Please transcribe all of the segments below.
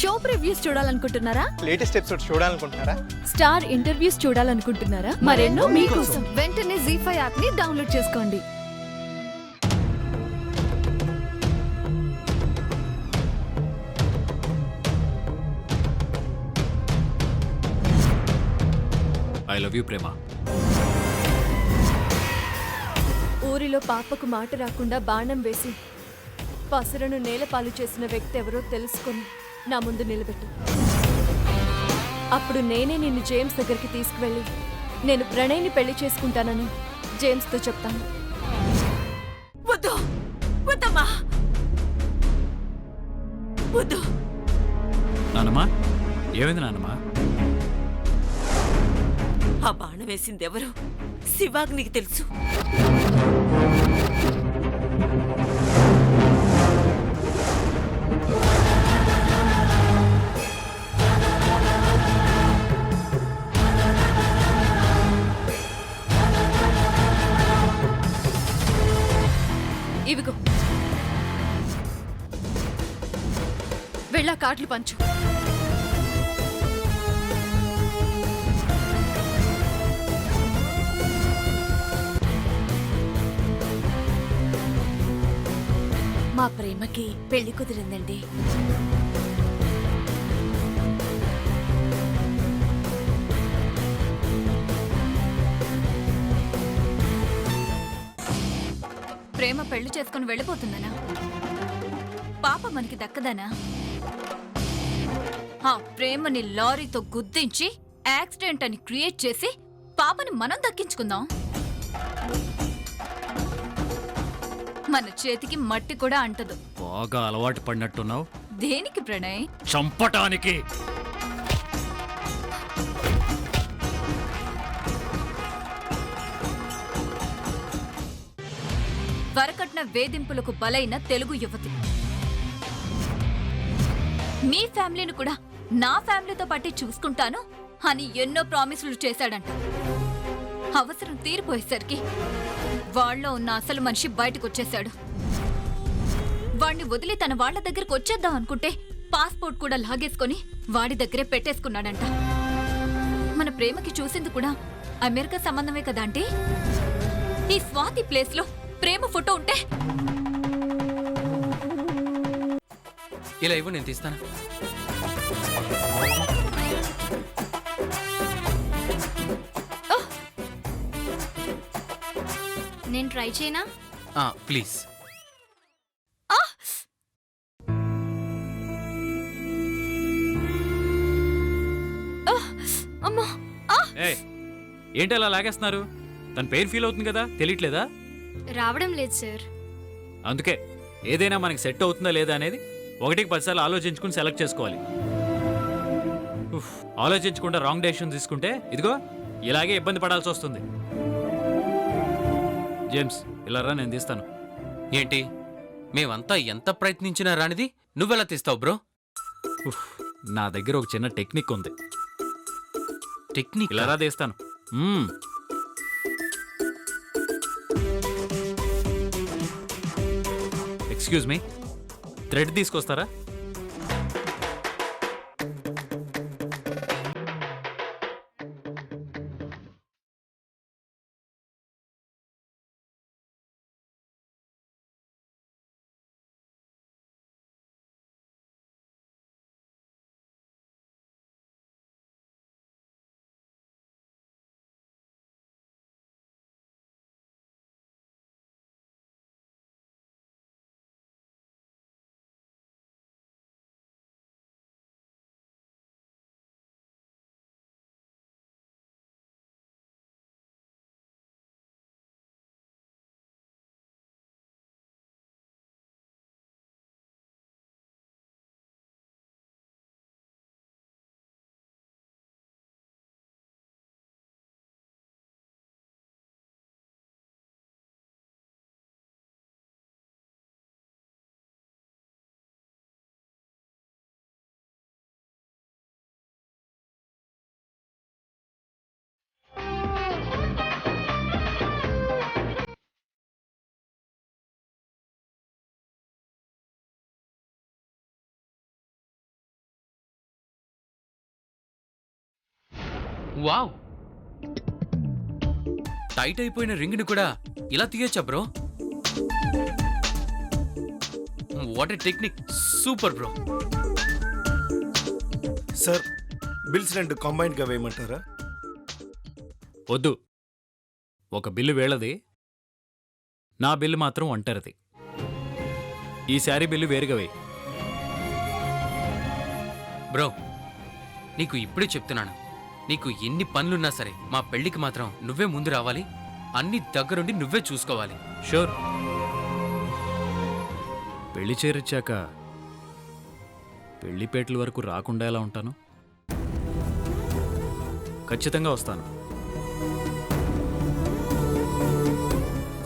Show previews చూడాలనుకుంటున్నారా? Latest episode చూడాలనుకుంటున్నారా? Star interviews చూడాలనుకుంటున్నారా? మరెన్నో మీకోసం వెంటనే ZEE5 యాప్ ని డౌన్లోడ్ చేసుకోండి. ఐ లవ్ యూ ప్రేమ. ఊరిలో పాపకు మాట రాకుండా బాణం వేసి పసరను నేలపాలు చేసిన వ్యక్తి ఎవరో తెలుసుకొని నా ముందు నిలబెట్టు. అప్పుడు నేనే నిన్ను జేమ్స్ దగ్గరికి తీసుకువెళ్ళి నేను ప్రణయ్ని పెళ్లి చేసుకుంటానని జేమ్స్తో చెప్తాను. వద్దు వద్దమ్మా వద్దు. నానమ్మా, ఏమైంది నానమ్మా? ఆ బాణం వేసింది ఎవరు? శివాగ్నికి తెలుసు. ఇవిగో వెళ్ళా కార్డులు పంచు. మా ప్రేమకి పెళ్లి కుదిరిందండి. ప్రేమ పెళ్లి చేసుకుని వెళ్ళిపోతుందనా? పాప మనకి దక్కదనా? ఆ ప్రేమని లారీతో గుద్దించి యాక్సిడెంట్ అని క్రియేట్ చేసి పాపని మనం దక్కించుకుందాం. మన చేతికి మట్టి కూడా అంటదు. బాగా అలవాటు పడినట్టున్నావు. దేనికి ప్రణయ్? చంపటానికి. వరకట్న వేధింపులకు బలైన తెలుగు యువతి మీ ఫ్యామిలీని కూడా నా ఫ్యామిలీతో పట్టి చూసుకుంటాను అని ఎన్నో ప్రామిసులు చేశాడంట. అవసరం తీరిపోయేసరికి వాళ్ళలో ఉన్న అసలు మనిషి బయటకు వచ్చేశాడు. వాణ్ణి వదిలి తన వాళ్ళ దగ్గరకు వచ్చేద్దాం అనుకుంటే పాస్పోర్ట్ కూడా లాగేసుకొని వాడి దగ్గరే పెట్టేసుకున్నాడంట. మన ప్రేమకి చూసింది కూడా అమెరికా సంబంధమే కదా అంటే. ఈ స్వాతి ప్లేస్ లో ప్రేమ ఫోటో ఉంటే ఇలా ఇవ్వు, నేను తీస్తాను. నేను ట్రై చేయనా? ప్లీజ్. అమ్మా, ఏంటి అలా లాగేస్తున్నారు? తన పెయిన్ ఫీల్ అవుతుంది కదా, తెలియట్లేదా? రావడం లేదు సార్. అందుకే ఏదైనా మనకి సెట్ అవుతుందా లేదా అనేది 1-10 సార్లు ఆలోచించుకుని సెలెక్ట్ చేసుకోవాలి. ఆలోచించకుండా రాంగ్ డెసిషన్ తీసుకుంటే ఇదిగో ఇలాగే ఇబ్బంది పడాల్సి వస్తుంది. జేమ్స్, ఇలా రా, నేను తీస్తాను. ఏంటి, మేమంతా ఎంత ప్రయత్నించినా రానిది నువ్వెలా తీస్తావు బ్రో? నా దగ్గర ఒక చిన్న టెక్నిక్ ఉంది. టెక్నిక్? ఇలా రా, తీస్తాను. ఎక్స్క్యూజ్ మీ, థ్రెడ్ తీసుకొస్తారా? వావ్, టైట్ అయిపోయిన రింగ్ని కూడా ఇలా తీయొచ్చా bro? What a technique, super bro. Sir, bills రెండు కంబైన్డ్గా వేయమంటారా? వద్దు, ఒక బిల్లు వేళది, నా బిల్లు మాత్రం ఒంటరిది. ఈ శారీ బిల్లు వేరుగా వేయి. బ్రో, నీకు ఇప్పుడే చెప్తున్నాను, నీకు ఎన్ని పనులున్నా సరే మా పెళ్లికి మాత్రం నువ్వే ముందు రావాలి, అన్ని దగ్గరుండి నువ్వే చూసుకోవాలి. షూర్. పెళ్లి చేరొచ్చాక పెళ్లిపేటల వరకు రాకుండా ఎలా ఉంటాను? ఖచ్చితంగా వస్తాను.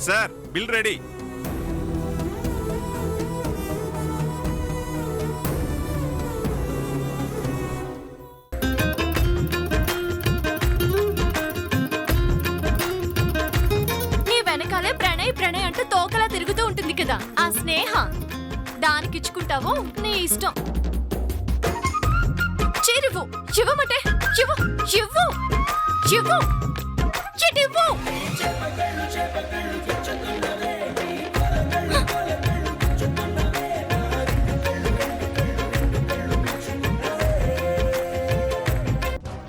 Sir bill ready. నీ వెనకాలే ప్రణయ్ ప్రణయ్ అంటూ తోకలా తిరుగుతూ ఉంటుంది కదా ఆ స్నేహ. దానికిచ్చుకుంటావో నీ ఇష్టం. చిరువు చివమటే చివు చివ్వు చివ్వు చిటివ్వు.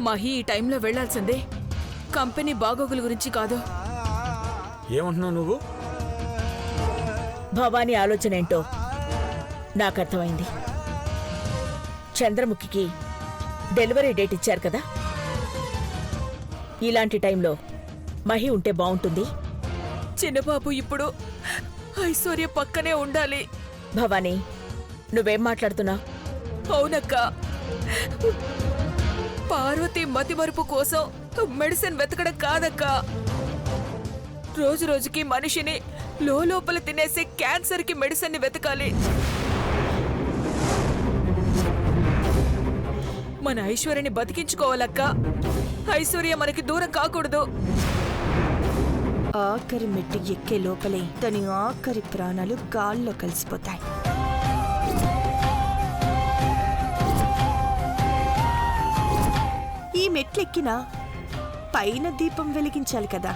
మహి ఈ టైంలో వెళ్లాల్సిందే, కంపెనీ బాగోగుల గురించి కాదు. ఏమంటున్నావు నువ్వు? భవానీ ఆలోచన ఏంటో నాకు అర్థమైంది. చంద్రముఖికి డెలివరీ డేట్ ఇచ్చారు కదా, ఇలాంటి టైంలో మహి ఉంటే బావుంటుంది. చిన్నబాబు ఇప్పుడు ఐశ్వర్య పక్కనే ఉండాలి. భవానీ, నువ్వేం మాట్లాడుతున్నావు? అవునక్క, పార్వతి మతిమరుపు కోసం మెడిసిన్ వెతకడం కాదక్క, రోజు రోజుకి మనిషిని లోపల తినేసే క్యాన్సర్ కి మెడిసిన్ ని వెతకాలి. మన ఐశ్వర్యని బతికించుకోవాలక్క. ఐశ్వర్య మనకి దూరం కాకూడదు. ఆఖరి మెట్టు ఎక్కే లోపలే తన ఆఖరి ప్రాణాలు గాల్లో కలిసిపోతాయి. ఈ మెట్లెక్కినా పైన దీపం వెలిగించాలి కదా.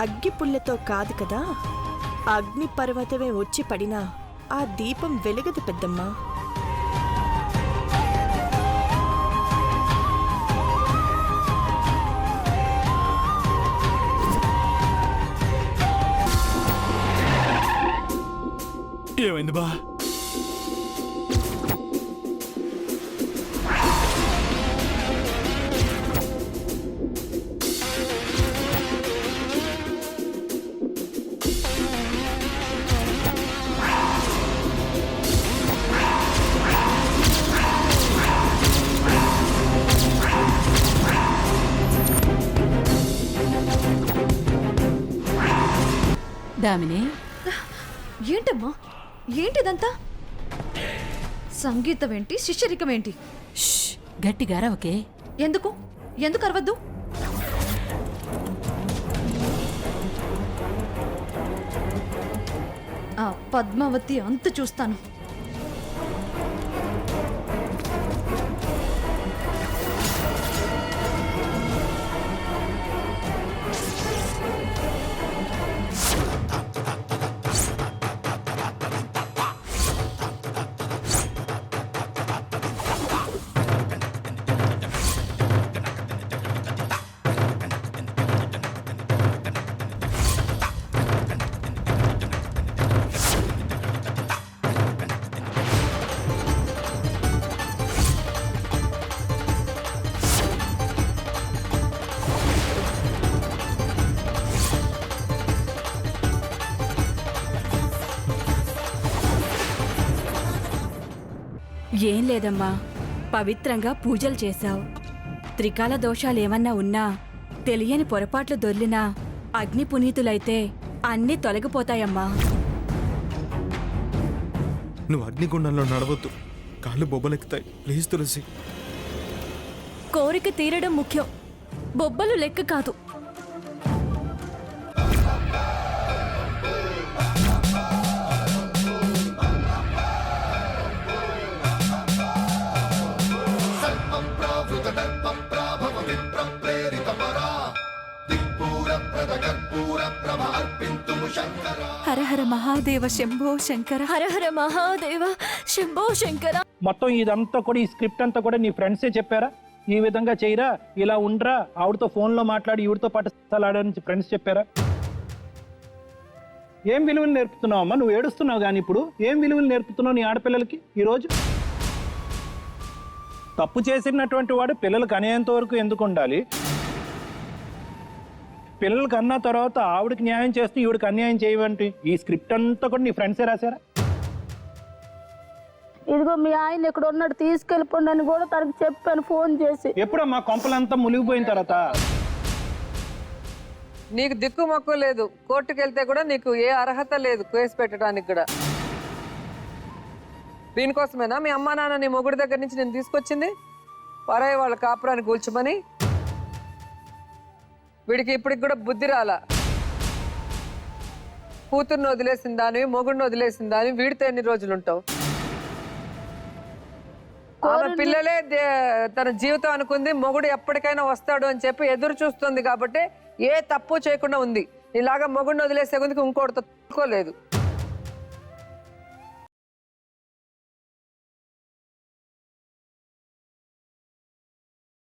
అగ్గి పుల్లతో కాదు కదా, అగ్ని పర్వతమే వచ్చి పడినా ఆ దీపం వెలగదు పెద్దమ్మా. ఏమైంది బా? దామిని, ఏంటమ్మా ఏంటిదంతా? సంగీతం ఏంటి, శిష్యరికం ఏంటి? గట్టిగా రవకే. ఎందుకు ఎందుకు అరవద్దు? ఆ పద్మావతి అంతు చూస్తాను. ఏం లేదమ్మా, పవిత్రంగా పూజలు చేశావు. త్రికాల దోషాలేమన్నా ఉన్నా, తెలియని పొరపాట్లు దొర్లినా అగ్ని పునీతులైతే అన్నీ తొలగిపోతాయమ్మా. నువ్వు అగ్నిగుండంలో నడవద్దు, కాళ్ళు బొబ్బలెక్కుతాయి. ప్లీజ్ తులసి. కోరిక తీరడం ముఖ్యం, బొబ్బలు లెక్క కాదు. హర హర మహాదేవ శంభో శంకర. హర హర మహాదేవ శంభో శంకర. మొత్తం ఇదంతా కూడా ఈ స్క్రిప్ట్ అంతా కూడా నీ ఫ్రెండ్సే చెప్పారా? ఈ విధంగా చేయరా, ఇలా ఉండరా, ఆవిడతో ఫోన్లో మాట్లాడి ఈవిడతో పాటు ఆడని ఫ్రెండ్స్ చెప్పారా? ఏం విలువలు నేర్పుతున్నావు అమ్మా? నువ్వు ఏడుస్తున్నావు కానీ ఇప్పుడు ఏం విలువలు నేర్పుతున్నావు నీ ఆడపిల్లలకి ఈరోజు? తప్పు చేసినటువంటి వాడు పిల్లలకు అనేంత వరకు ఎందుకు ఉండాలి? పిల్లలకి అన్న తర్వాత ఆవిడకి న్యాయం చేస్తే ఈవిడికి అన్యాయం చేయవంటి ఈ స్క్రిప్ట్ అంతా కూడా నీ ఫ్రెండ్సే రాశారా? ఇదిగో మీ ఆయన ఇక్కడ ఉన్నాడు, తీసుకెళ్ళిపోండి అని కూడా తనకు చెప్పాను ఫోన్ చేసి. ఎప్పుడమ్మా కొంపలంతా మునిగిపోయిన తర్వాత? నీకు దిక్కు మొక్కు లేదు, కోర్టుకు వెళ్తే కూడా నీకు ఏ అర్హత లేదు కేసు పెట్టడానికి కూడా. దీనికోసమేనా మీ అమ్మా నాన్న నీ మొగుడి దగ్గర నుంచి నేను తీసుకొచ్చింది? పరాయి వాళ్ళ కాపురాన్ని కూల్చమని. వీడికి ఇప్పటికి కూడా బుద్ధి రాలా. కూతుర్ని వదిలేసిన దానివి, మొగుడిని వదిలేసిన దానివి, వీడితో ఎన్ని రోజులు ఉంటావు? ఆమె పిల్లలే తన జీవితం అనుకుంది, మొగుడు ఎప్పటికైనా వస్తాడు అని చెప్పి ఎదురు చూస్తుంది కాబట్టి ఏ తప్పు చేయకుండా ఉంది. ఇలాగా మొగుడిని వదిలేసే ఇంకోటితో తట్టుకోలేదు.